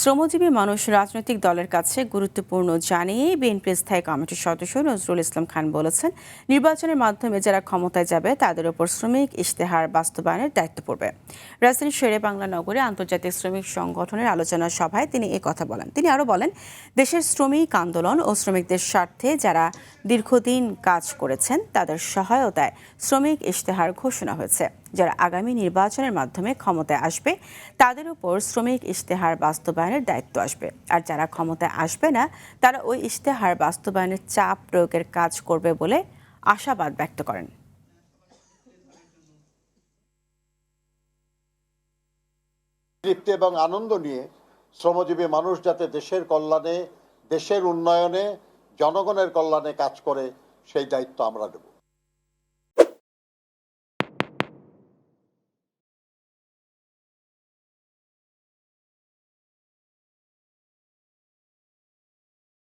শ্রমজীবী মানুষ রাজনৈতিক দলের কাছে গুরুত্বপূর্ণ জানিয়ে বিএনপির স্থায়ী কমিটির সদস্য নজরুল ইসলাম খান বলেছেন, নির্বাচনের মাধ্যমে যারা ক্ষমতায় যাবে তাদের উপর শ্রমিক ইশতেহার বাস্তবায়নের দায়িত্ব পড়বে। রাজধানীর শেরে বাংলা নগরে আন্তর্জাতিক শ্রমিক সংগঠনের আলোচনা সভায় তিনি এই কথা বলেন। তিনি আরও বলেন, দেশের শ্রমিক আন্দোলন ও শ্রমিকদের স্বার্থে যারা দীর্ঘদিন কাজ করেছেন তাদের সহায়তায় শ্রমিক ইশতেহার ঘোষণা হয়েছে। যারা আগামী নির্বাচনের মাধ্যমে ক্ষমতায় আসবে তাদের উপর শ্রমিক ইশতেহার বাস্তবায়নের দায়িত্ব আসবে, আর যারা ক্ষমতায় আসবে না তারা ওই ইশতেহার বাস্তবায়নের চাপ প্রয়োগের কাজ করবে বলে আশাবাদ ব্যক্ত করেন। তৃপ্তি এবং আনন্দ নিয়ে শ্রমজীবী মানুষ যাতে দেশের কল্যাণে, দেশের উন্নয়নে, জনগণের কল্যাণে কাজ করে সেই দায়িত্ব আমরা নেব।